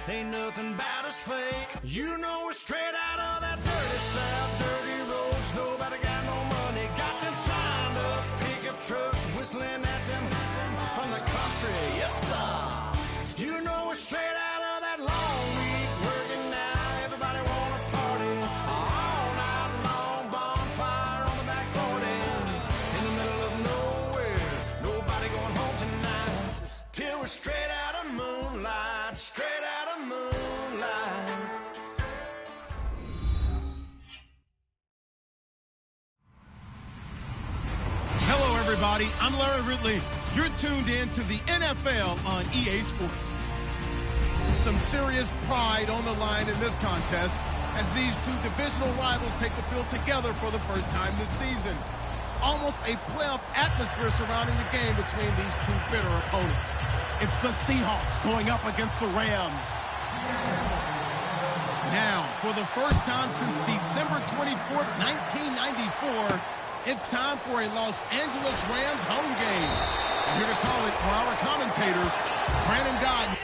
Ain't nothing about us fake. You know we're straight out of that dirty South, dirty roads. Nobody got no money. Got them signed up pickup trucks whistling at them from the country. Yes, sir. You know we're straight out of that long week working now. Everybody wanna party all night long. Bonfire on the back 40 in the middle of nowhere. Nobody going home tonight till we're straight out of moonlight. Straight out of moonlight. Hello, everybody. I'm Larry Ridley. You're tuned in to the NFL on EA Sports. Some serious pride on the line in this contest as these two divisional rivals take the field together for the first time this season. Almost a playoff atmosphere surrounding the game between these two bitter opponents. It's the Seahawks going up against the Rams. Now, for the first time since December 24th, 1994, it's time for a Los Angeles Rams home game. And here to call it are our commentators, Brandon Godden.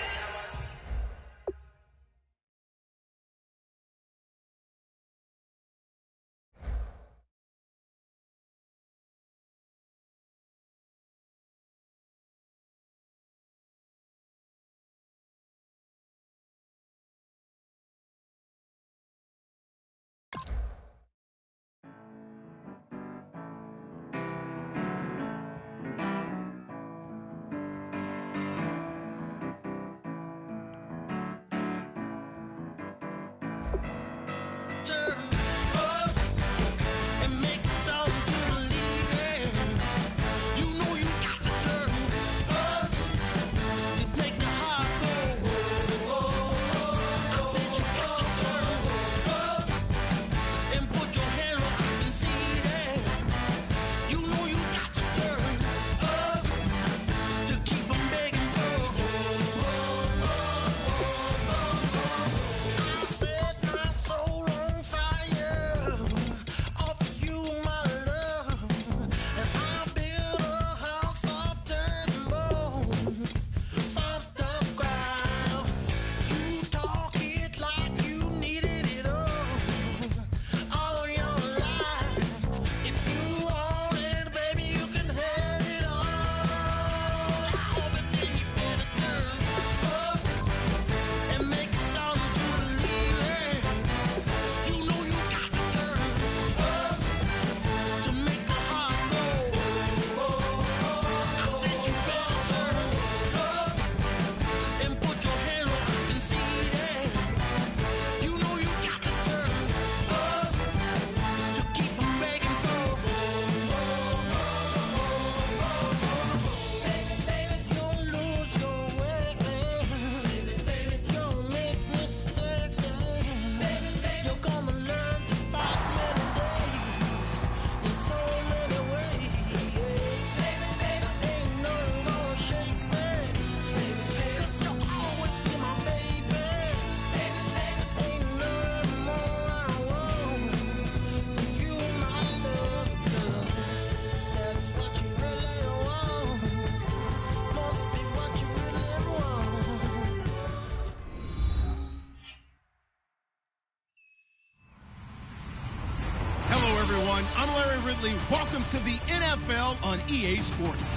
I'm Larry Ridley. Welcome to the NFL on EA Sports.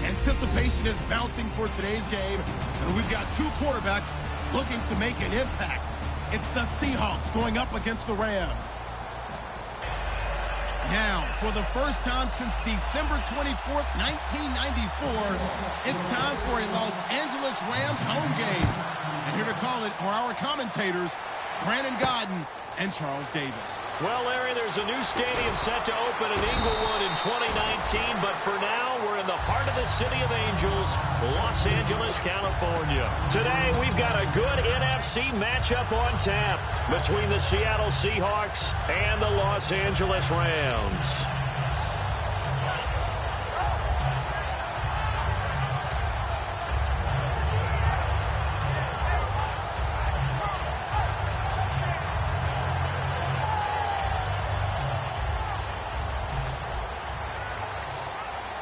Anticipation is bouncing for today's game, and we've got two quarterbacks looking to make an impact. It's the Seahawks going up against the Rams. Now, for the first time since December 24th, 1994, it's time for a Los Angeles Rams home game. And here to call it are our commentators, Brandon Godden and Charles Davis. Well, Larry, there's a new stadium set to open in Inglewood in 2019, but for now, we're in the heart of the City of Angels, Los Angeles, California. Today, we've got a good NFC matchup on tap between the Seattle Seahawks and the Los Angeles Rams.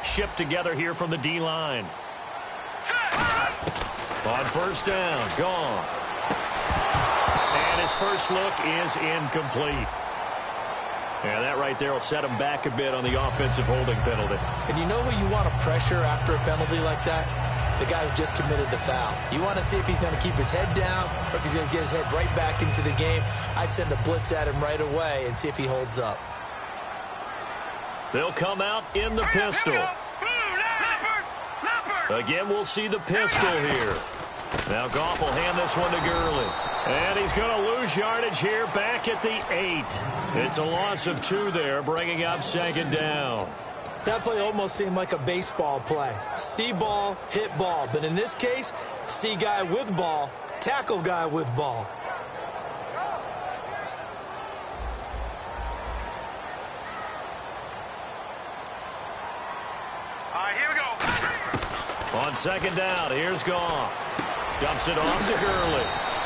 Shift together here from the D-line. On first down, gone. And his first look is incomplete. And that right there will set him back a bit on the offensive holding penalty. And you know who you want to pressure after a penalty like that? The guy who just committed the foul. You want to see if he's going to keep his head down or if he's going to get his head right back into the game. I'd send a blitz at him right away and see if he holds up. They'll come out in the pistol. Again, we'll see the pistol here. Now Goff will hand this one to Gurley. And he's going to lose yardage here back at the 8. It's a loss of 2 there, bringing up second down. That play almost seemed like a baseball play. See ball, hit ball. But in this case, see guy with ball, tackle guy with ball. All right, here we go. On second down, here's Goff. Dumps it off to Gurley.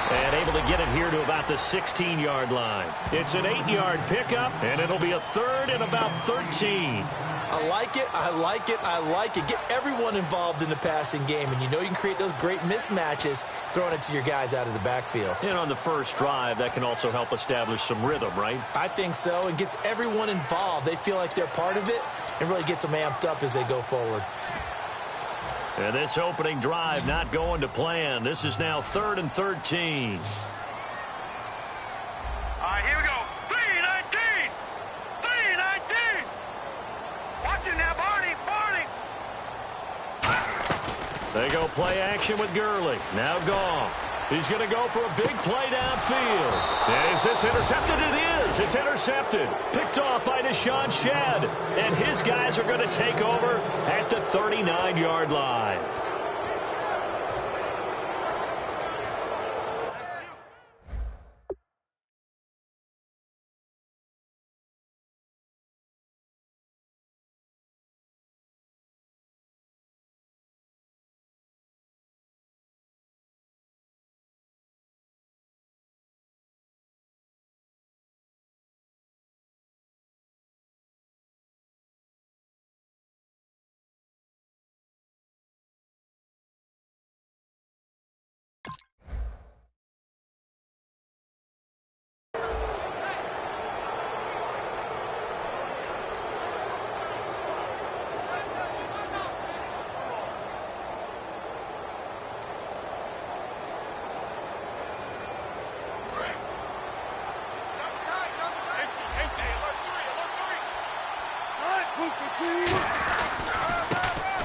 And able to get it here to about the 16-yard line. It's an 8-yard pickup, and it'll be a third and about 13. I like it, I like it, I like it. Get everyone involved in the passing game, and you know you can create those great mismatches throwing it to your guys out of the backfield. And on the first drive, that can also help establish some rhythm, right? I think so, and gets everyone involved. They feel like they're part of it, and really gets them amped up as they go forward. And this opening drive not going to plan. This is now 3rd and 13. All right, here we go. 3-19. 3-19. Watch it now, Barney. They go play action with Gurley. Now Goff. He's going to go for a big play downfield. Is this intercepted? It is. It's intercepted. Picked off by Deshaun Shedd. And his guys are going to take over at the 39-yard line.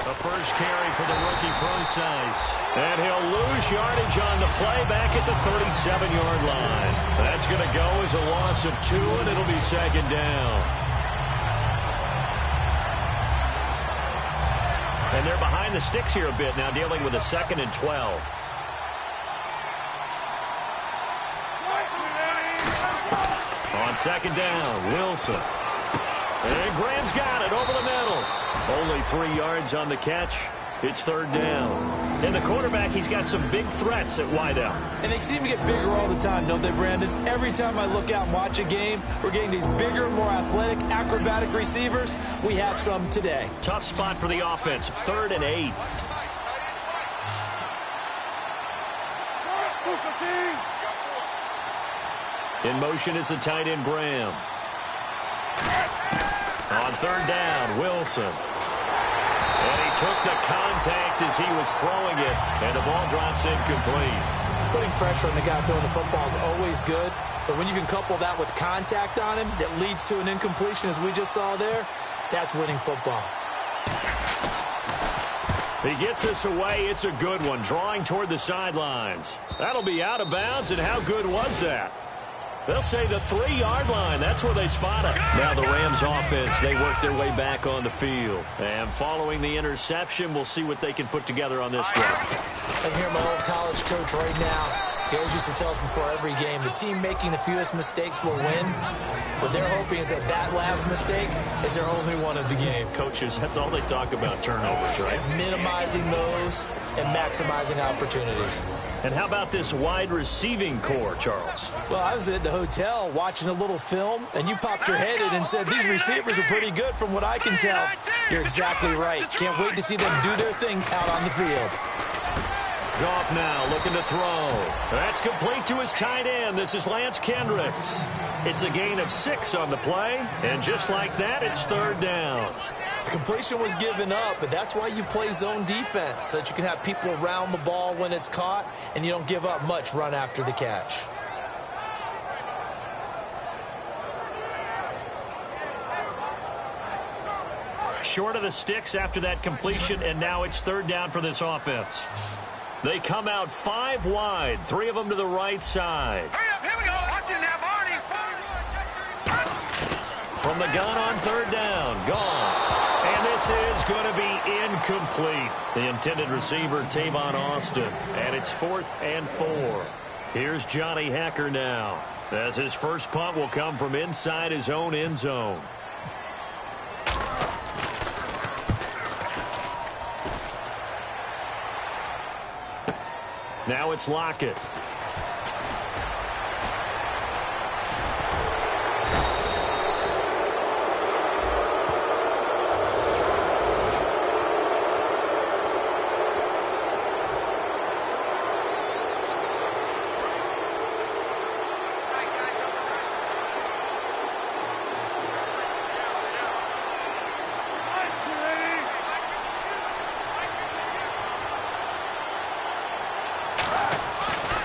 The first carry for the rookie Procise. And he'll lose yardage on the play back at the 37-yard line. That's going to go as a loss of 2, and it'll be second down. And they're behind the sticks here a bit now, dealing with a 2nd and 12. On second down, Wilson. And Graham's got it over the middle. Only 3 yards on the catch. It's 3rd down. And the quarterback, he's got some big threats at wideout. And they seem to get bigger all the time, don't they, Brandon? Every time I look out and watch a game, we're getting these bigger, more athletic, acrobatic receivers. We have some today. Tough spot for the offense. 3rd and 8. In motion is the tight end, Graham. On 3rd down, Wilson. And he took the contact as he was throwing it, and the ball drops incomplete. Putting pressure on the guy throwing the football is always good, but when you can couple that with contact on him that leads to an incompletion, as we just saw there, that's winning football. He gets this away. It's a good one, drawing toward the sidelines. That'll be out of bounds, and how good was that? They'll say the 3-yard line. That's where they spot it. Now the Rams offense, they work their way back on the field. And following the interception, we'll see what they can put together on this drive. I hear my old college coach right now. He always used to tell us before every game, the team making the fewest mistakes will win. What they're hoping is that that last mistake is their only one of the game. Coaches, that's all they talk about, turnovers, right? Minimizing those and maximizing opportunities. And how about this wide receiving core, Charles? Well, I was at the hotel watching a little film, and you popped your head in and said, these receivers are pretty good from what I can tell. You're exactly right. Can't wait to see them do their thing out on the field. Goff now looking to throw. That's complete to his tight end. This is Lance Kendricks. It's a gain of 6 on the play, and just like that, it's 3rd down. The completion was given up, but that's why you play zone defense, so that you can have people around the ball when it's caught, and you don't give up much run after the catch. Short of the sticks after that completion, and now it's 3rd down for this offense. They come out 5 wide, 3 of them to the right side. Hurry up, here we go. Watch it now, Barney. From the gun on 3rd down, Goff. And this is going to be incomplete. The intended receiver, Tavon Austin. And it's 4th and 4. Here's Johnny Hacker now, as his first punt will come from inside his own end zone. Now it's Lockett.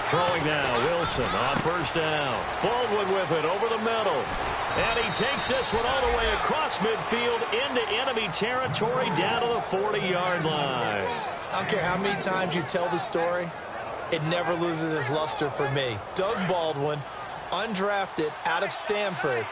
Throwing now, Wilson on 1st down. Baldwin with it over the middle. And he takes this one all the way across midfield into enemy territory down to the 40-yard line. I don't care how many times you tell the story, it never loses its luster for me. Doug Baldwin, undrafted out of Stanford,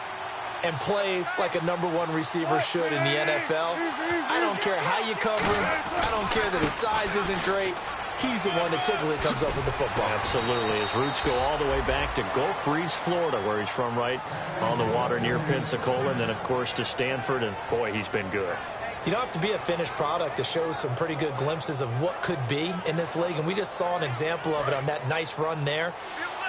and plays like a #1 receiver should in the NFL. I don't care how you cover him. I don't care that his size isn't great. He's the one that typically comes up with the football. Absolutely. His roots go all the way back to Gulf Breeze, Florida, where he's from, right on the water near Pensacola, and then, of course, to Stanford, and, boy, he's been good. You don't have to be a finished product to show some pretty good glimpses of what could be in this league, and we just saw an example of it on that nice run there.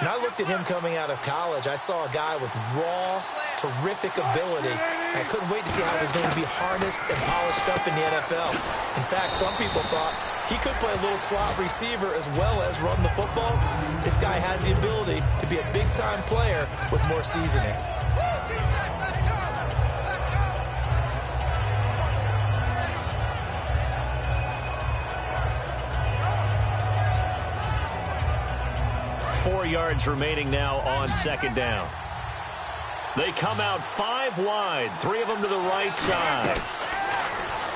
And I looked at him coming out of college. I saw a guy with raw, terrific ability. I couldn't wait to see how he was going to be harnessed and polished up in the NFL. In fact, some people thought he could play a little slot receiver as well as run the football. This guy has the ability to be a big-time player with more seasoning. Four yards remaining now on 2nd down. They come out 5 wide, 3 of them to the right side.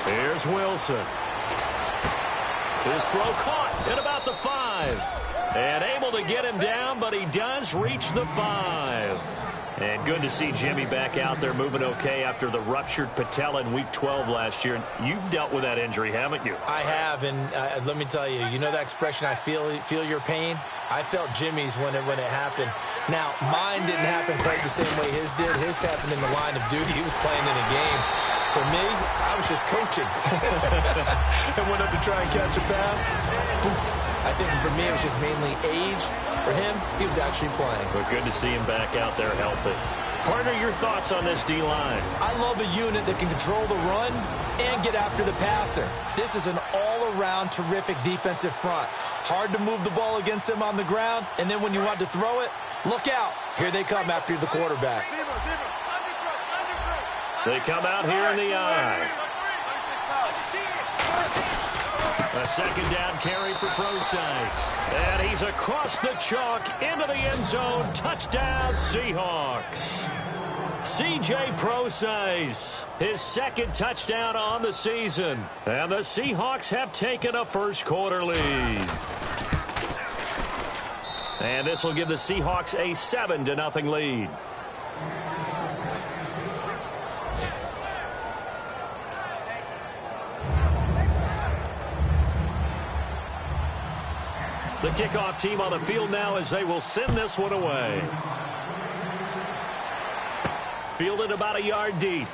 Here's Wilson. His throw caught at about the 5. And able to get him down, but he does reach the 5. And good to see Jimmy back out there moving okay after the ruptured patella in Week 12 last year. You've dealt with that injury, haven't you? I have, and let me tell you, you know that expression, I feel your pain? I felt Jimmy's when it happened. Now, mine didn't happen quite the same way his did. His happened in the line of duty. He was playing in a game. For me, I was just coaching. And went up to try and catch a pass. Poof. I think for me, it was just mainly age. For him, he was actually playing. But good to see him back out there healthy. Partner, your thoughts on this D-line? I love a unit that can control the run and get after the passer. This is an all-around terrific defensive front. Hard to move the ball against them on the ground, and then when you want to throw it, look out. Here they come after the quarterback. They come out here in the eye. A 2nd down carry for Procise. And he's across the chalk into the end zone. Touchdown, Seahawks. C.J. Procise, his 2nd touchdown on the season. And the Seahawks have taken a first-quarter lead. And this will give the Seahawks a 7-0 lead. The kickoff team on the field now as they will send this one away. Fielded about a yard deep.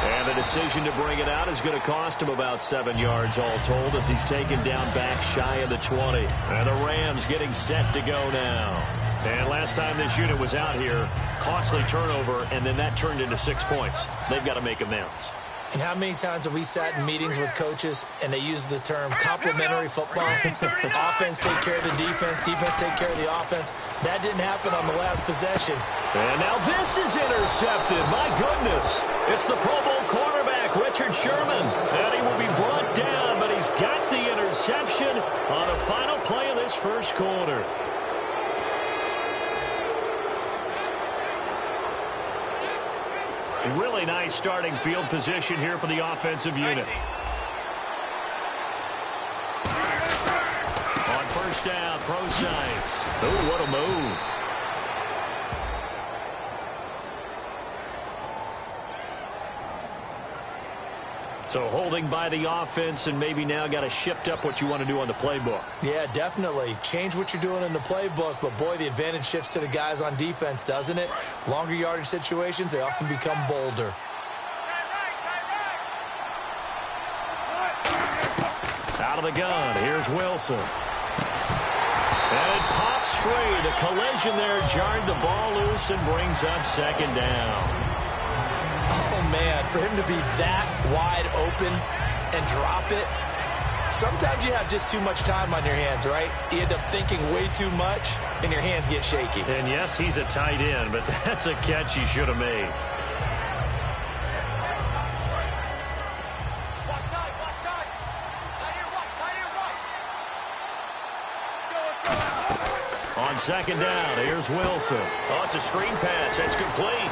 And the decision to bring it out is going to cost him about 7 yards all told as he's taken down back shy of the 20. And the Rams getting set to go now. And last time this unit was out here, costly turnover, and then that turned into 6 points. They've got to make amends. And how many times have we sat in meetings with coaches and they use the term complementary football? Offense take care of the defense, defense take care of the offense. That didn't happen on the last possession. And now this is intercepted. My goodness. It's the Pro Bowl quarterback, Richard Sherman. And he will be brought down, but he's got the interception on the final play of this first quarter. Really nice starting field position here for the offensive unit. On first down, Procise. Oh, what a move. So holding by the offense, and maybe now got to shift up what you want to do on the playbook. Yeah, definitely. Change what you're doing in the playbook, but boy, the advantage shifts to the guys on defense, doesn't it? Longer yardage situations, they often become bolder. Out of the gun, here's Wilson. And it pops free. The collision there jarred the ball loose and brings up second down. Oh, man, for him to be that wide open and drop it, sometimes you have just too much time on your hands, right? You end up thinking way too much, and your hands get shaky. And, yes, he's a tight end, but that's a catch he should have made. On second down, here's Wilson. Oh, it's a screen pass. That's complete.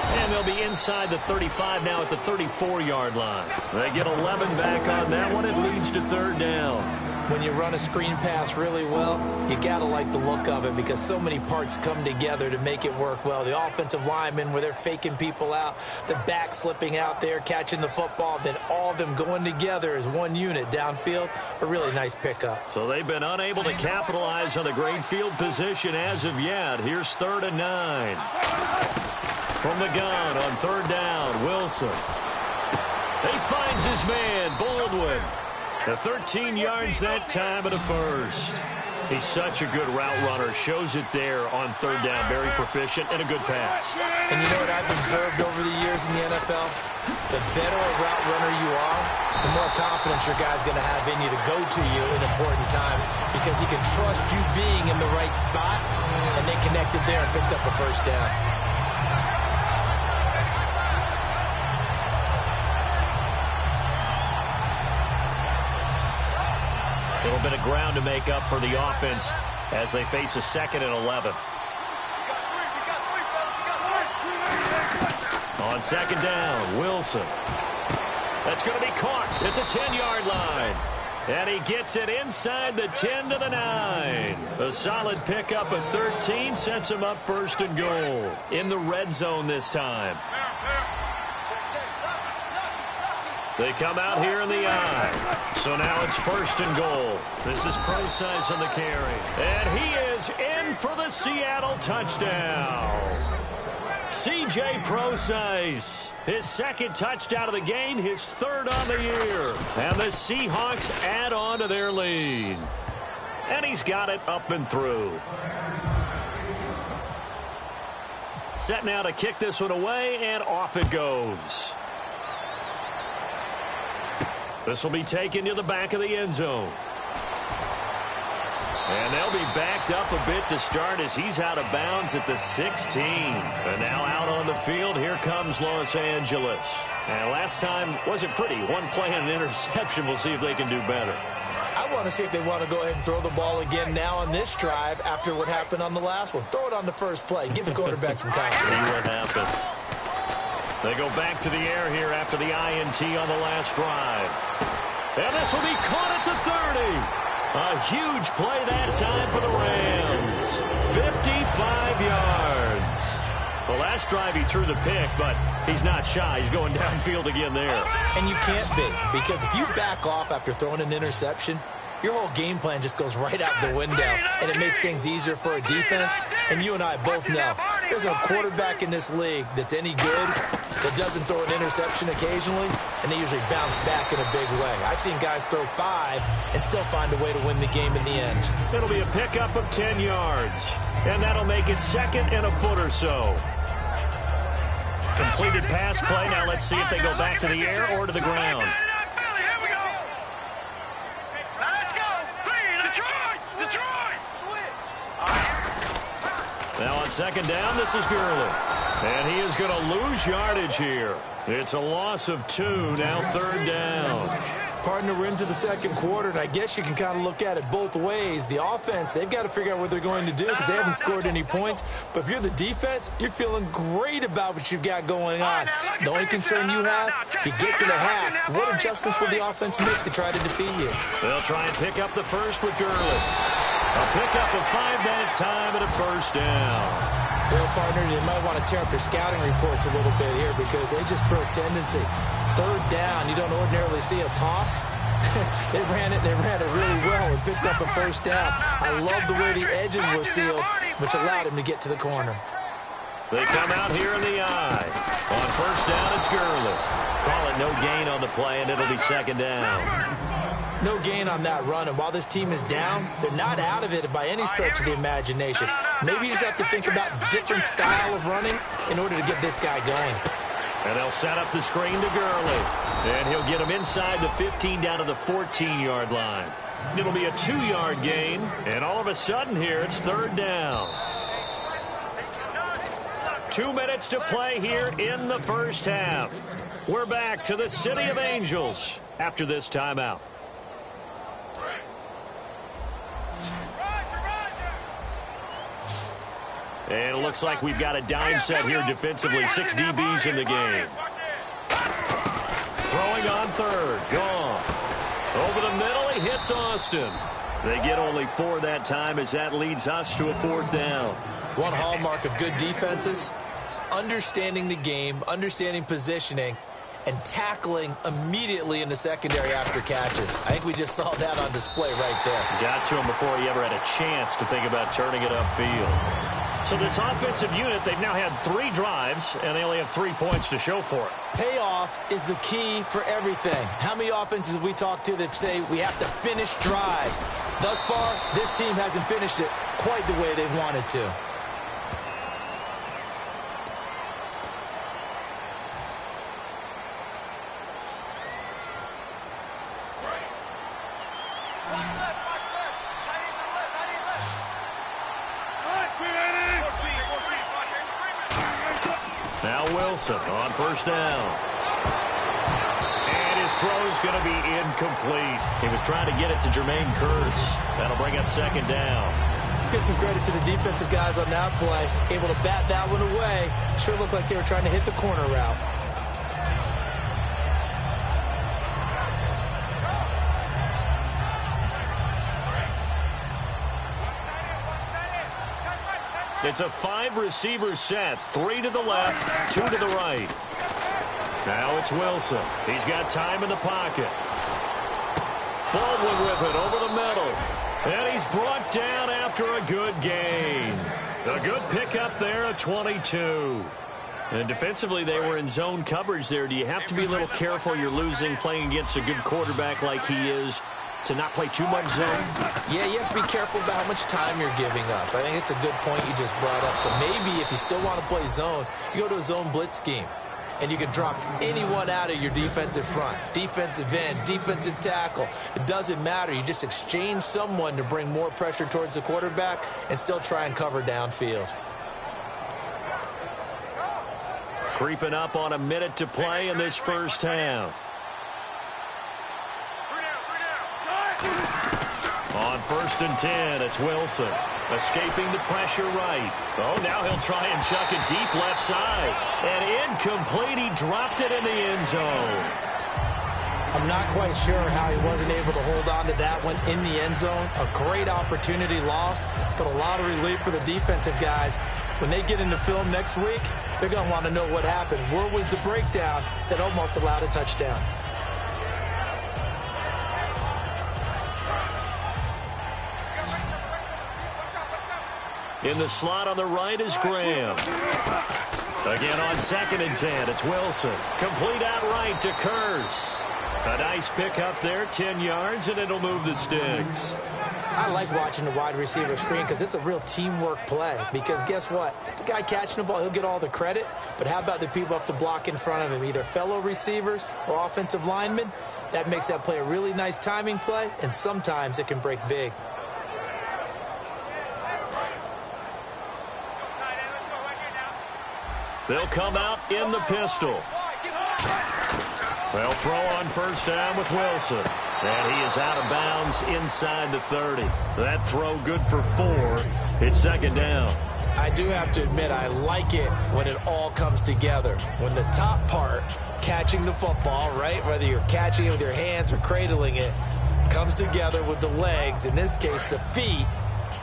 And they'll be inside the 35 now at the 34-yard line. They get 11 back on that one. It leads to third down. When you run a screen pass really well, you got to like the look of it because so many parts come together to make it work well. The offensive linemen, where they're faking people out, the back slipping out there, catching the football, then all of them going together as one unit downfield. A really nice pickup. So they've been unable to capitalize on the great field position as of yet. Here's 3rd and 9. From the gun on 3rd down, Wilson. He finds his man, Baldwin. The 13 yards that time of the first. He's such a good route runner. Shows it there on 3rd down. Very proficient and a good pass. And you know what I've observed over the years in the NFL? The better a route runner you are, the more confidence your guy's going to have in you to go to you in important times because he can trust you being in the right spot, and they connected there and picked up a first down. A little bit of ground to make up for the offense as they face a 2nd and 11. On 2nd down, Wilson. That's going to be caught at the 10-yard line. And he gets it inside the 10 to the 9. A solid pickup of 13 sets him up 1st and goal. In the red zone this time. They come out here in the eye. So now it's 1st and goal. This is Procise on the carry. And he is in for the Seattle touchdown. C.J. Procise, his 2nd touchdown of the game, his 3rd on the year. And the Seahawks add on to their lead. And he's got it up and through. Set now to kick this one away, and off it goes. This will be taken to the back of the end zone. And they'll be backed up a bit to start as he's out of bounds at the 16. And now out on the field, here comes Los Angeles. And last time wasn't pretty. One play and an interception. We'll see if they can do better. I want to see if they want to go ahead and throw the ball again now on this drive after what happened on the last one. Throw it on the first play. Give the quarterback some confidence. See what happens. They go back to the air here after the INT on the last drive. And this will be caught at the 30. A huge play that time for the Rams. 55 yards. The last drive he threw the pick, but he's not shy. He's going downfield again there. And you can't be, because if you back off after throwing an interception, your whole game plan just goes right out the window, and it makes things easier for a defense. And you and I both know there's a quarterback in this league that's any good that doesn't throw an interception occasionally, and they usually bounce back in a big way. I've seen guys throw 5 and still find a way to win the game in the end. It'll be a pickup of 10 yards, and that'll make it 2nd and a foot or so. Completed pass play. Now let's see if they go back to the air or to the ground. Now on second down, this is Gurley. And he is going to lose yardage here. It's a loss of 2, now third down. Partner, we're into the second quarter, and I guess you can kind of look at it both ways. The offense, they've got to figure out what they're going to do because they haven't scored any points. But if you're the defense, you're feeling great about what you've got going on. The only concern you have, if you get to the half, what adjustments will the offense make to try to defeat you? They'll try and pick up the first with Gurley. A pickup of 5-minute time and a first down. Well, partner, they might want to tear up their scouting reports a little bit here because they just throw a tendency. Third down, you don't ordinarily see a toss. They ran it really well and picked up a first down. I love the way the edges were sealed, which allowed him to get to the corner. They come out here in the eye. On first down, it's Gurley. Call it no gain on the play, and it'll be second down. No gain on that run, and while this team is down, they're not out of it by any stretch of the imagination. Maybe you just have to think about different style of running in order to get this guy going. And they'll set up the screen to Gurley. And he'll get him inside the 15 down to the 14-yard line. It'll be a 2-yard gain, and all of a sudden here, it's third down. 2 minutes to play here in the first half. We're back to the City of Angels after this timeout. And it looks like we've got a dime set here defensively. 6 DBs in the game. Throwing on third. Goff. Over the middle, he hits Austin. They get only 4 that time as that leads us to a fourth down. One hallmark of good defenses is understanding the game, understanding positioning, and tackling immediately in the secondary after catches. I think we just saw that on display right there. Got to him before he ever had a chance to think about turning it upfield. So this offensive unit, they've now had 3 drives, and they only have 3 points to show for it. Payoff is the key for everything. How many offenses have we talked to that say we have to finish drives? Thus far, this team hasn't finished it quite the way they've wanted to. Now Wilson on first down. And his throw's going to be incomplete. He was trying to get it to Jermaine Kearse. That'll bring up second down. Let's give some credit to the defensive guys on that play. Able to bat that one away. Sure looked like they were trying to hit the corner route. It's a 5-receiver set. 3 to the left, 2 to the right. Now it's Wilson. He's got time in the pocket. Baldwin with it over the middle. And he's brought down after a good gain. A good pickup there at 22. And defensively, they were in zone coverage there. Do you have to be a little careful? You're losing playing against a good quarterback like he is, to not play too much zone? Yeah, you have to be careful about how much time you're giving up. I think it's a good point you just brought up. So maybe if you still want to play zone, you go to a zone blitz scheme. And you can drop anyone out of your defensive front. Defensive end, defensive tackle. It doesn't matter. You just exchange someone to bring more pressure towards the quarterback and still try and cover downfield. Creeping up on a minute to play in this first half. On first and 10, it's Wilson. Escaping the pressure right. Oh, now he'll try and chuck it deep left side. And incomplete. He dropped it in the end zone. I'm not quite sure how he wasn't able to hold on to that one in the end zone. A great opportunity lost, but a lot of relief for the defensive guys. When they get into film next week, they're going to want to know what happened. Where was the breakdown that almost allowed a touchdown? In the slot on the right is Graham. Again on second and 10, it's Wilson. Complete out right to Kearse. A nice pickup there, 10 yards, and it'll move the sticks. I like watching the wide receiver screen because it's a real teamwork play. Because guess what? The guy catching the ball, he'll get all the credit. But how about the people have to block in front of him, either fellow receivers or offensive linemen? That makes that play a really nice timing play, and sometimes it can break big. They'll come out in the pistol. They'll throw on first down with Wilson. And he is out of bounds inside the 30. That throw good for 4. It's second down. I do have to admit, I like it when it all comes together. When the top part, catching the football, right, whether you're catching it with your hands or cradling it, comes together with the legs, in this case the feet,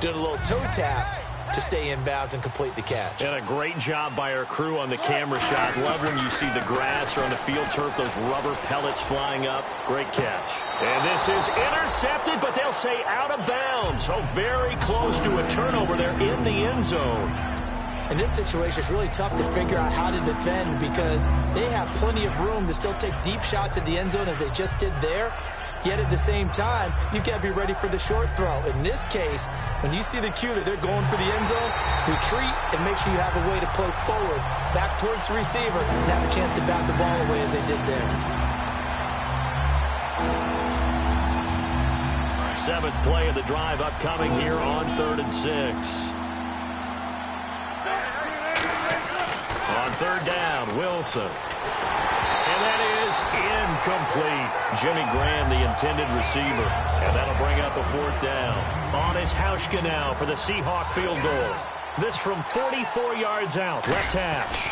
doing a little toe tap to stay in bounds and complete the catch. And a great job by our crew on the camera shot. Love when you see the grass or on the field turf, those rubber pellets flying up. Great catch. And this is intercepted, but they'll say out of bounds. So very close to a turnover there in the end zone. In this situation, it's really tough to figure out how to defend because they have plenty of room to still take deep shots at the end zone as they just did there. Yet at the same time, you've got to be ready for the short throw. In this case, when you see the cue that they're going for the end zone, retreat and make sure you have a way to play forward, back towards the receiver, and have a chance to bat the ball away as they did there. 7th play of the drive upcoming here on 3rd and 6. On 3rd down, Wilson. And that is incomplete. Jimmy Graham, the intended receiver. And that'll bring up a 4th down. On is Hauschka now for the Seahawk field goal. This from 44 yards out. Left hash.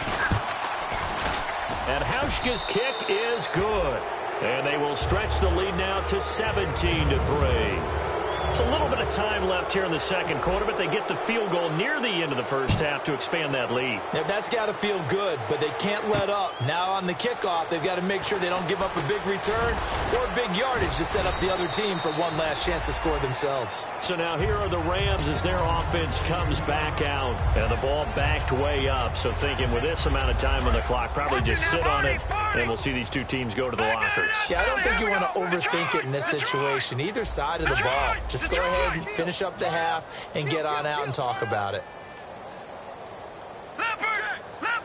And Hauschka's kick is good. And they will stretch the lead now to 17-3. It's a little bit of time left here in the second quarter, but they get the field goal near the end of the first half to expand that lead. Yeah, that's got to feel good, but they can't let up. Now on the kickoff, they've got to make sure they don't give up a big return or big yardage to set up the other team for one last chance to score themselves. So now here are the Rams as their offense comes back out, and the ball backed way up. So thinking with this amount of time on the clock, probably just sit on it, and we'll see these two teams go to the lockers. Yeah, I don't think you want to overthink it in this situation. Either side of the ball. Just go ahead and finish up the half and get on out and talk about it.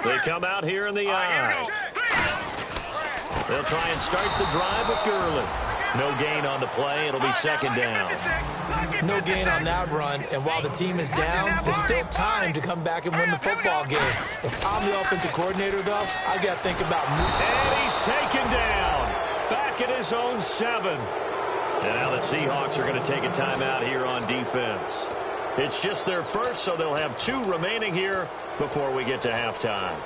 They come out here in the eye. They'll try and start the drive with Gurley. No gain on the play. It'll be second down. No gain on that run, and while the team is down, there's still time to come back and win the football game. If I'm the offensive coordinator, though, I've got to think about moving. And he's taken down. Back at his own 7. And now the Seahawks are going to take a timeout here on defense. It's just their first, so they'll have 2 remaining here before we get to halftime.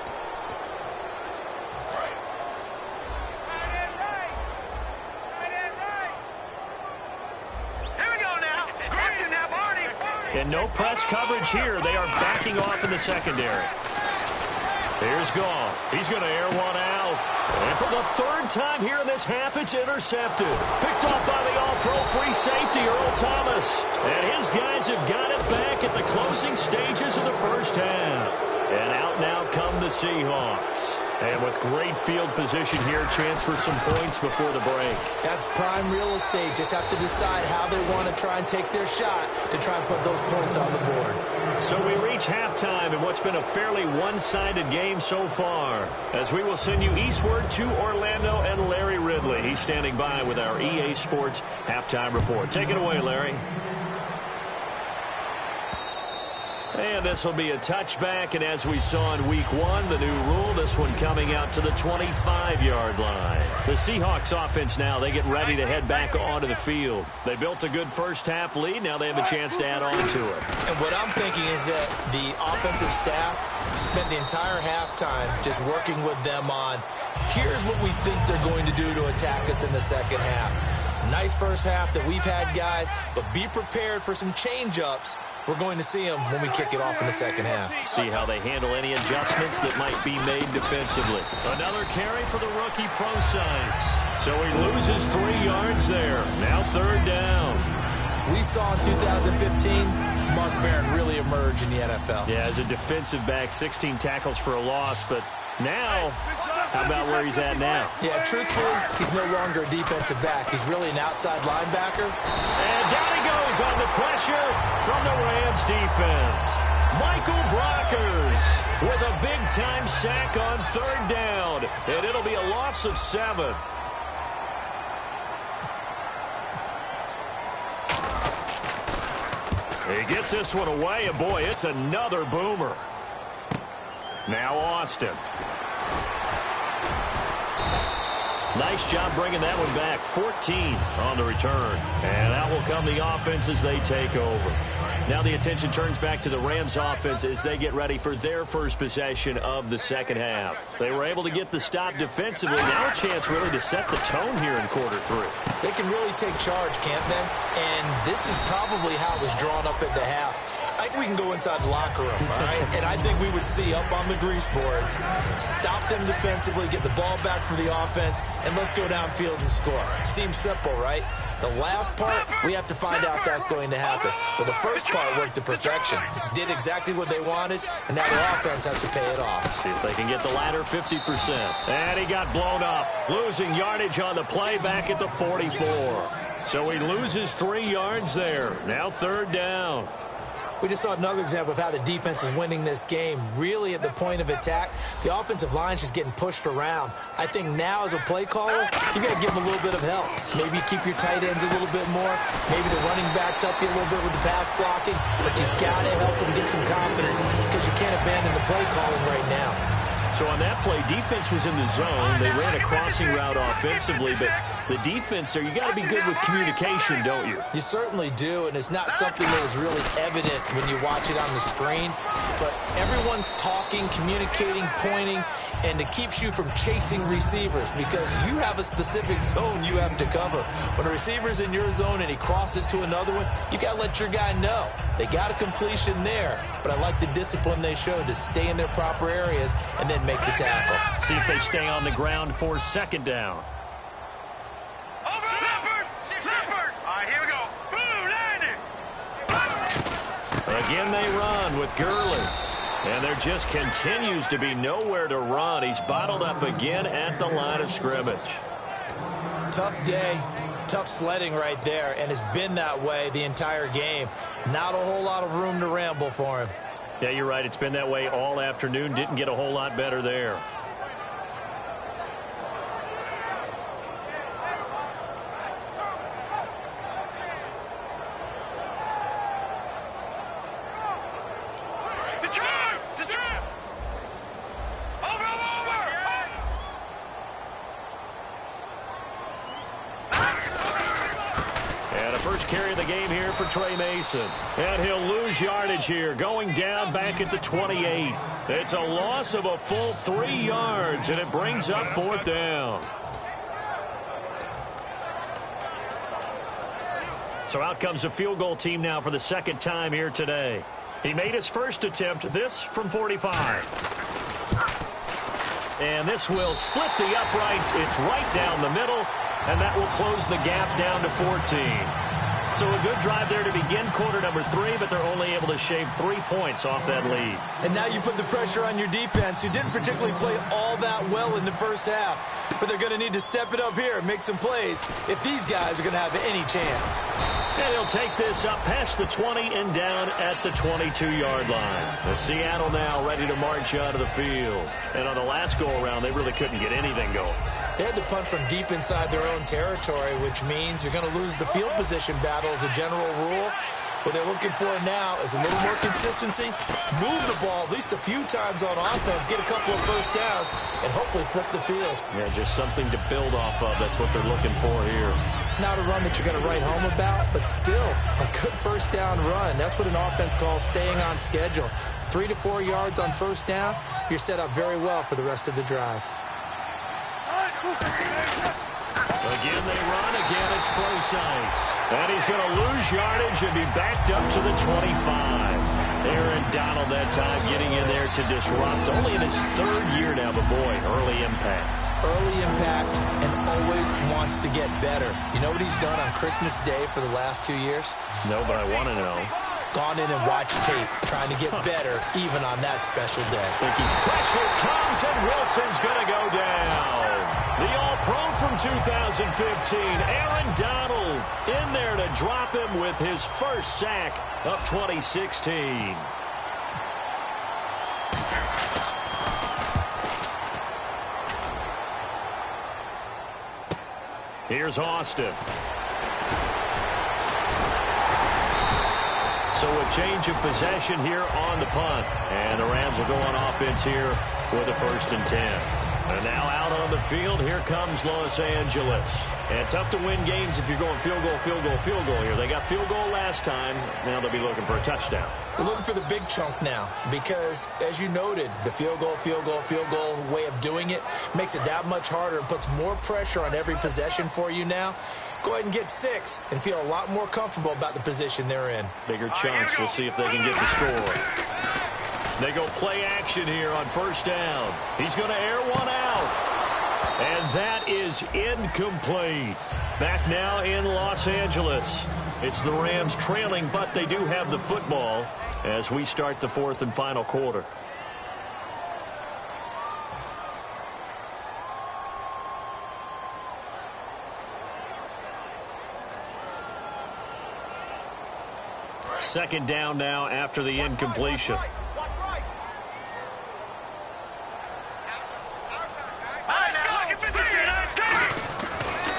And no press coverage here. They are backing off in the secondary. Here's Gone. He's going to air one out. And for the 3rd time here in this half, it's intercepted. Picked off by the all-pro free safety, Earl Thomas. And his guys have got it back at the closing stages of the first half. And out now come the Seahawks. And with great field position here, chance for some points before the break. That's prime real estate. Just have to decide how they want to try and take their shot to try and put those points on the board. So we reach halftime in what's been a fairly one-sided game so far. As we will send you eastward to Orlando and Larry Ridley. He's standing by with our EA Sports halftime report. Take it away, Larry. And this will be a touchback, and as we saw in Week 1, the new rule, this one coming out to the 25-yard line. The Seahawks offense now, they get ready to head back onto the field. They built a good first-half lead. Now they have a chance to add on to it. And what I'm thinking is that the offensive staff spent the entire halftime just working with them on, here's what we think they're going to do to attack us in the second half. Nice first half that we've had, guys, but be prepared for some change-ups. We're going to see them when we kick it off in the second half. See how they handle any adjustments that might be made defensively. Another carry for the rookie Procise. So he loses 3 yards there. Now 3rd down. We saw in 2015 Mark Barron really emerge in the NFL. Yeah, as a defensive back, 16 tackles for a loss, but now How about where he's at now? Yeah, truthfully, he's no longer a defensive back. He's really an outside linebacker. And down he goes on the pressure from the Rams defense. Michael Brockers with a big-time sack on 3rd down. And it'll be a loss of 7. He gets this one away, and boy, it's another boomer. Now Austin. Nice job bringing that one back. 14 on the return. And out will come the offense as they take over. Now the attention turns back to the Rams offense as they get ready for their first possession of the second half. They were able to get the stop defensively. Now a chance really to set the tone here in quarter 3. They can really take charge, can't they? And this is probably how it was drawn up at the half. I think we can go inside the locker room, all right? And I think we would see up on the grease boards, stop them defensively, get the ball back for the offense, and let's go downfield and score. Seems simple, right? The last part, we have to find out if that's going to happen. But the first part worked to perfection. Did exactly what they wanted, and now the offense has to pay it off. See if they can get the latter 50%. And he got blown up, losing yardage on the play back at the 44. So he loses 3 yards there. Now 3rd down. We just saw another example of how the defense is winning this game. Really at the point of attack, the offensive line is just getting pushed around. I think now as a play caller, you got to give them a little bit of help. Maybe keep your tight ends a little bit more. Maybe the running backs help you a little bit with the pass blocking. But you've got to help them get some confidence because you can't abandon the play calling right now. So on that play, defense was in the zone. They ran a crossing route offensively, but the defense there, you got to be good with communication, don't you? You certainly do, and it's not something that is really evident when you watch it on the screen. But everyone's talking, communicating, pointing, and it keeps you from chasing receivers because you have a specific zone you have to cover. When a receiver's in your zone and he crosses to another one, you got to let your guy know. They got a completion there, but I like the discipline they showed to stay in their proper areas and then make the tackle. See if they stay on the ground for 2nd down. Here we go. Boom, landed. Again they run with Gurley. And there just continues to be nowhere to run. He's bottled up again at the line of scrimmage. Tough day, tough sledding right there, and it's been that way the entire game. Not a whole lot of room to ramble for him. Yeah, you're right. It's been that way all afternoon. Didn't get a whole lot better there. Carry the game here for Trey Mason. And he'll lose yardage here, going down back at the 28. It's a loss of a full 3 yards, and it brings up 4th down. So out comes a field goal team now for the 2nd time here today. He made his first attempt, this from 45. And this will split the uprights. It's right down the middle, and that will close the gap down to 14. So a good drive there to begin quarter number 3, but they're only able to shave 3 points off that lead. And now you put the pressure on your defense, who didn't particularly play all that well in the first half. But they're going to need to step it up here and make some plays if these guys are going to have any chance. And he'll take this up past the 20 and down at the 22-yard line. The Seattle now ready to march out of the field. And on the last go-around, they really couldn't get anything going. They had to punt from deep inside their own territory, which means you're going to lose the field position battle as a general rule. What they're looking for now is a little more consistency, move the ball at least a few times on offense, get a couple of first downs, and hopefully flip the field. Yeah, just something to build off of. That's what they're looking for here. Not a run that you're going to write home about, but still a good first down run. That's what an offense calls staying on schedule. 3 to 4 yards on first down, you're set up very well for the rest of the drive. Again, they run. Again, it's precise. And he's going to lose yardage and be backed up to the 25. Aaron Donald that time getting in there to disrupt. Only in his 3rd year now, but boy, early impact. Early impact and always wants to get better. You know what he's done on Christmas Day for the last 2 years? No, but I want to know. gone in and watched tape, trying to get better even on that special day. Pressure comes, and Wilson's going to go down. The All-Pro from 2015, Aaron Donald, in there to drop him with his first sack of 2016. Here's Austin. So a change of possession here on the punt. And the Rams will go on offense here with a 1st and 10. And now out on the field, here comes Los Angeles. And tough to win games if you're going field goal, field goal, field goal here. They got field goal last time. Now they'll be looking for a touchdown. We're looking for the big chunk now because, as you noted, the field goal way of doing it makes it that much harder and puts more pressure on every possession for you now. Go ahead and get 6 and feel a lot more comfortable about the position they're in. Bigger chunks. We'll see if they can get the score. They go play action here on 1st down. He's going to air one out. And that is incomplete. Back now in Los Angeles. It's the Rams trailing, but they do have the football as we start the 4th and final quarter. Second down now after the incompletion.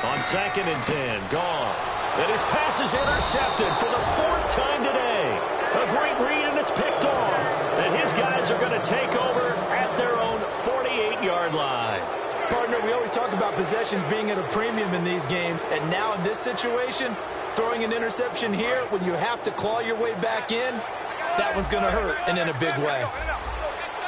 On 2nd and 10, Goff. And his pass is intercepted for the 4th time today. A great read, and it's picked off. And his guys are going to take over at their own 48-yard line. Partner, we always talk about possessions being at a premium in these games. And now in this situation, throwing an interception here when you have to claw your way back in, that one's going to hurt, and in a big way.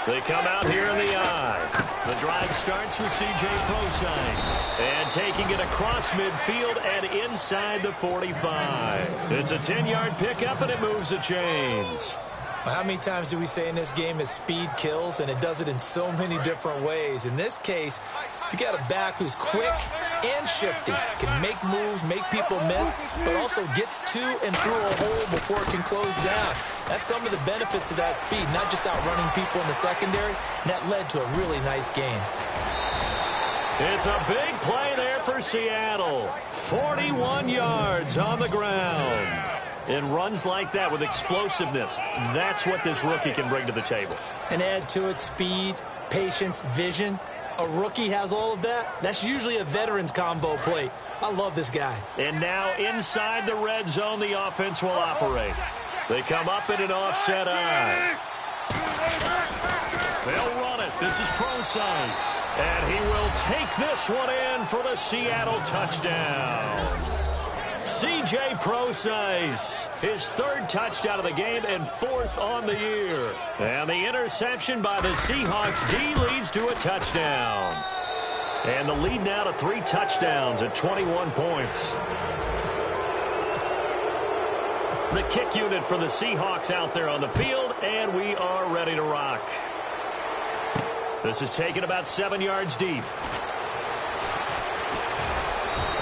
They come out here in the eye. The drive starts with C.J. Prosise. And taking it across midfield and inside the 45. It's a 10-yard pickup, and it moves the chains. Well, how many times do we say in this game is speed kills, and it does it in so many different ways. In this case, you got a back who's quick and shifty, can make moves, make people miss, but also gets to and through a hole before it can close down. That's some of the benefits of that speed, not just outrunning people in the secondary. And that led to a really nice game. It's a big play there for Seattle. 41 yards on the ground. And runs like that with explosiveness, that's what this rookie can bring to the table. And add to it speed, patience, vision. A rookie has all of that. That's usually a veteran's combo plate. I love this guy. And now inside the red zone, the offense will operate. They come up in an offset eye. They'll run it. This is Prosise. And he will take this one in for the Seattle touchdown. C.J. Prosise, his 3rd touchdown of the game and 4th on the year. And the interception by the Seahawks D leads to a touchdown. And the lead now to 3 touchdowns at 21 points. The kick unit for the Seahawks out there on the field, and we are ready to rock. This is taken about 7 yards deep.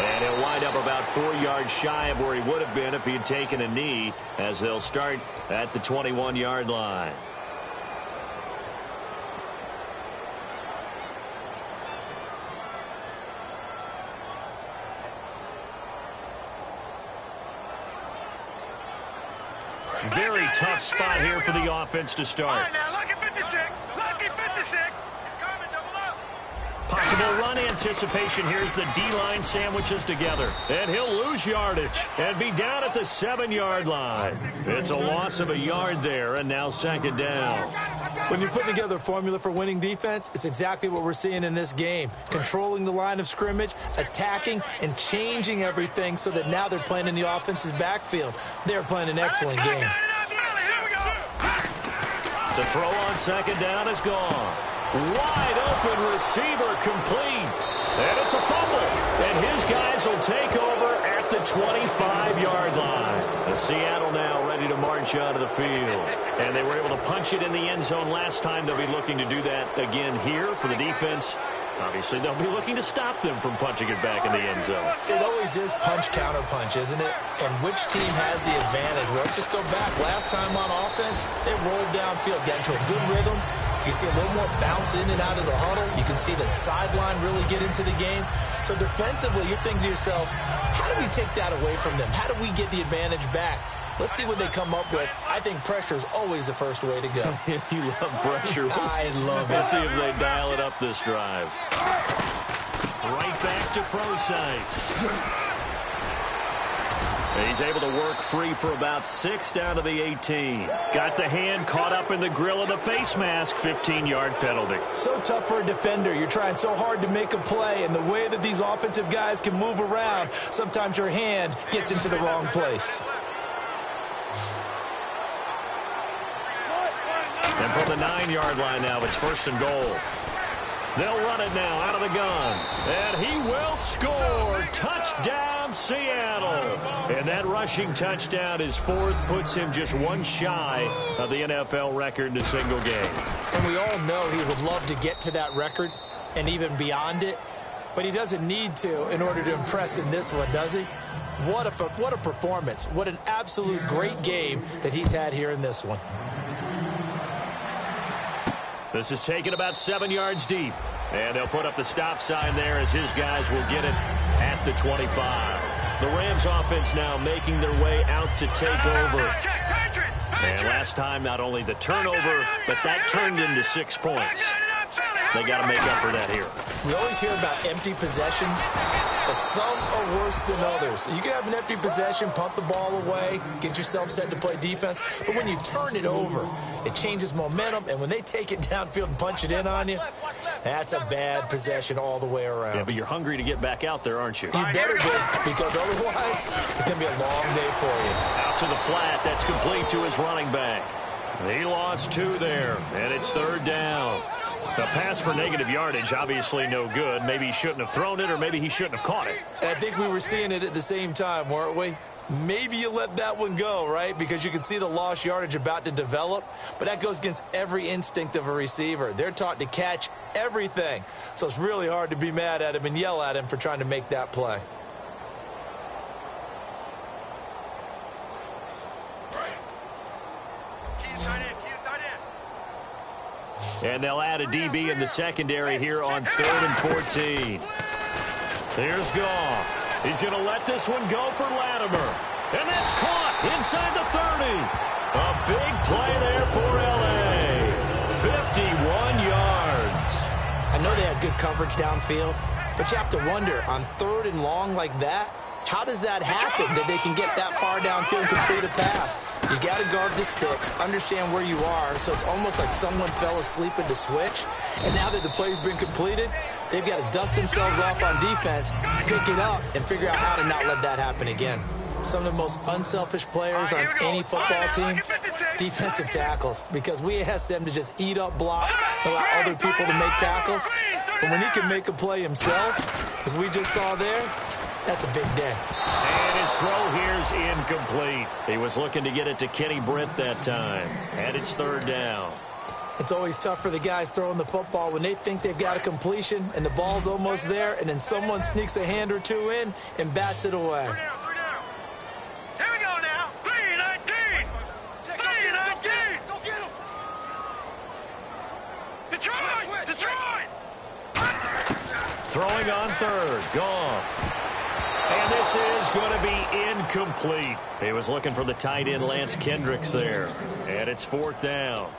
And he'll wind up about 4 yards shy of where he would have been if he had taken a knee, as they'll start at the 21-yard line. Very tough spot here for the offense to start. Now, lucky 56. Lucky 56. Possible run anticipation. Here's the D-line sandwiches together. And he'll lose yardage and be down at the 7-yard line. It's a loss of a yard there, and now 2nd down. When you're putting together a formula for winning defense, it's exactly what we're seeing in this game. Controlling the line of scrimmage, attacking, and changing everything so that now they're playing in the offense's backfield. They're playing an excellent game. To throw on 2nd down is gone. Wide open receiver complete. And it's a fumble. And his guys will take over at the 25-yard line. The Seattle now ready to march out of the field. And they were able to punch it in the end zone last time. They'll be looking to do that again here for the defense. Obviously, they'll be looking to stop them from punching it back in the end zone. It always is punch-counter-punch, isn't it? And which team has the advantage? Well, let's just go back. Last time on offense, they rolled downfield, got into a good rhythm. You can see a little more bounce in and out of the huddle. You can see the sideline really get into the game. So defensively, you're thinking to yourself, how do we take that away from them? How do we get the advantage back? Let's see what they come up with. I think pressure is always the first way to go. You love pressure. I love it. Let's see if they dial it up this drive. Right back to Prosite. He's able to work free for about 6 down to the 18. Got the hand caught up in the grill of the face mask. 15-yard penalty. So tough for a defender. You're trying so hard to make a play, and the way that these offensive guys can move around, sometimes your hand gets into the wrong place. And from the 9-yard line now, it's 1st and goal. They'll run it now out of the gun. And he will score. Touchdown, Seattle. And that rushing touchdown, his 4th, puts him just 1 shy of the NFL record in a single game. And we all know he would love to get to that record and even beyond it. But he doesn't need to in order to impress in this one, does he? What a performance. What an absolute great game that he's had here in this one. This is taken about 7 yards deep. And they'll put up the stop sign there as his guys will get it at the 25. The Rams offense now making their way out to take over. And last time, not only the turnover, but that turned into 6 points. They got to make up for that here. We always hear about empty possessions, but some are worse than others. You can have an empty possession, punt the ball away, get yourself set to play defense, but when you turn it over, it changes momentum, and when they take it downfield and punch it in on you, that's a bad possession all the way around. Yeah, but you're hungry to get back out there, aren't you? You better be, because otherwise, it's going to be a long day for you. Out to the flat, that's complete to his running back. He lost 2 there, and it's 3rd down. The pass for negative yardage, obviously no good. Maybe he shouldn't have thrown it, or maybe he shouldn't have caught it. I think we were seeing it at the same time, weren't we? Maybe you let that one go, right? Because you can see the lost yardage about to develop, but that goes against every instinct of a receiver. They're taught to catch everything, so it's really hard to be mad at him and yell at him for trying to make that play. And they'll add a DB in the secondary here on 3rd and 14. Here's Goff. He's going to let this one go for Latimer. And that's caught inside the 30. A big play there for L.A. 51 yards. I know they had good coverage downfield, but you have to wonder, on 3rd and long like that, how does that happen that they can get that far downfield and complete a pass? You got to guard the sticks, understand where you are, so it's almost like someone fell asleep at the switch, and now that the play's been completed, they've got to dust themselves off on defense, pick it up, and figure out how to not let that happen again. Some of the most unselfish players on any football team, defensive tackles, because we ask them to just eat up blocks, allow other people to make tackles, but when he can make a play himself, as we just saw there, that's a big day. And his throw here's incomplete. He was looking to get it to Kenny Britt that time. And it's 3rd down. It's always tough for the guys throwing the football when they think they've got a completion and the ball's almost there, and then someone sneaks a hand or two in and bats it away. Here we go now. 3-19. 3-19. Go get him. Detroit. Throwing on 3rd. Goff. And this is going to be incomplete. He was looking for the tight end Lance Kendricks there. And it's 4th down.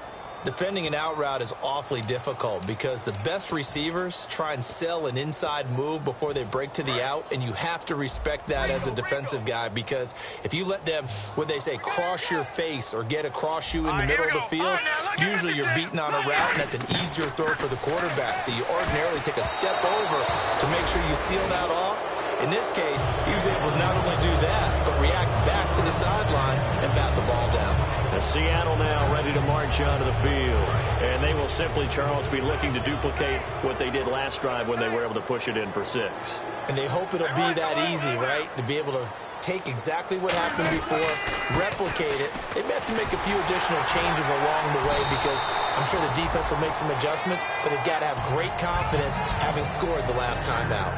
Defending an out route is awfully difficult because the best receivers try and sell an inside move before they break to the out, and you have to respect that as a defensive guy, because if you let them, what they say, cross your face or get across you in the middle of the field, usually you're beating on a route, and that's an easier throw for the quarterback. So you ordinarily take a step over to make sure you seal that off. In this case, he was able to not only do that, but react back to the sideline and bat the ball down. The Seattle now ready to march onto the field. And they will simply, Charles, be looking to duplicate what they did last drive when they were able to push it in for 6. And they hope it'll be that easy, right? To be able to take exactly what happened before, replicate it. They may have to make a few additional changes along the way because I'm sure the defense will make some adjustments, but they've got to have great confidence having scored the last time out.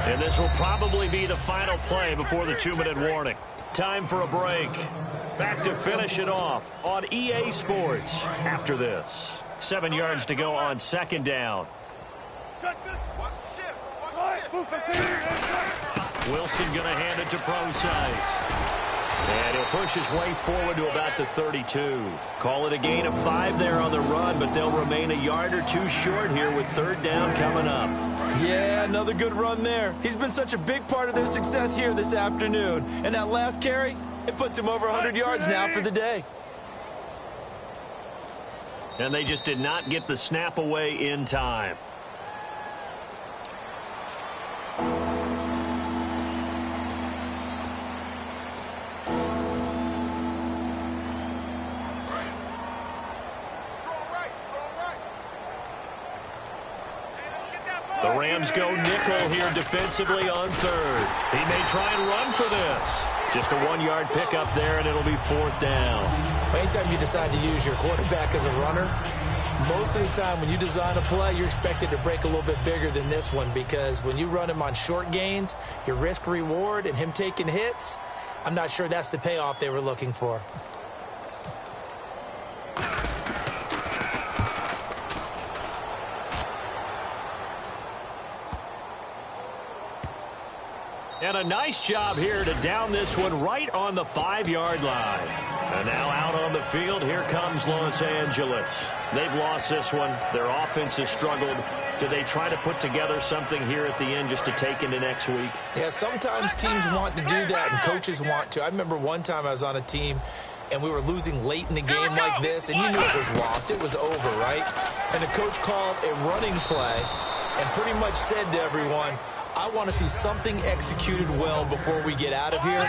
And this will probably be the final play before the 2-minute warning. Time for a break. Back to finish it off on EA Sports after this. 7 yards to go on second down. Wilson going to hand it to Procise. And he'll push his way forward to about the 32. Call it a gain of 5 there on the run, but they'll remain a yard or two short here with third down coming up. Yeah, another good run there. He's been such a big part of their success here this afternoon. And that last carry, it puts him over 100 yards now for the day. And they just did not get the snap away in time. The Rams go nickel here defensively on third. He may try and run for this. Just a 1-yard pickup there, and it'll be fourth down. Anytime you decide to use your quarterback as a runner, most of the time when you design a play, you're expected to break a little bit bigger than this one because when you run him on short gains, your risk-reward and him taking hits, I'm not sure that's the payoff they were looking for. And a nice job here to down this one right on the 5-yard line. And now out on the field, here comes Los Angeles. They've lost this one. Their offense has struggled. Do they try to put together something here at the end just to take into next week? Yeah, sometimes teams want to do that and coaches want to. I remember one time I was on a team and we were losing late in the game like this, and you knew it was lost. It was over, right? And the coach called a running play and pretty much said to everyone, I want to see something executed well before we get out of here.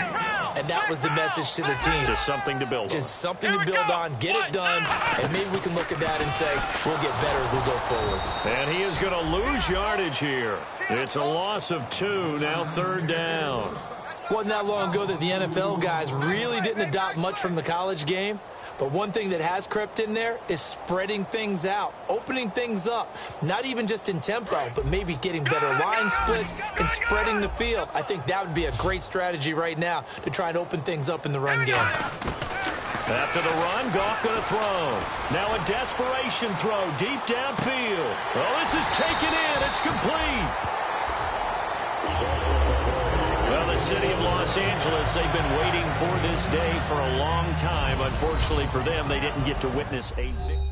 And that was the message to the team. Just something to build on. Just something to build on, get it done, and maybe we can look at that and say, we'll get better as we go forward. And he is going to lose yardage here. It's a loss of 2, now third down. Wasn't that long ago that the NFL guys really didn't adopt much from the college game. But one thing that has crept in there is spreading things out, opening things up, not even just in tempo, but maybe getting better line splits and spreading the field. I think that would be a great strategy right now to try and open things up in the run game. After the run, Goff going to throw. Now a desperation throw deep downfield. Oh, this is taken in. It's complete. Well, the city of Los Angeles, they've been waiting for this day for a long time. Unfortunately for them, they didn't get to witness a victory.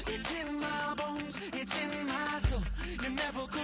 It's in my bones, it's in my soul. You're never gonna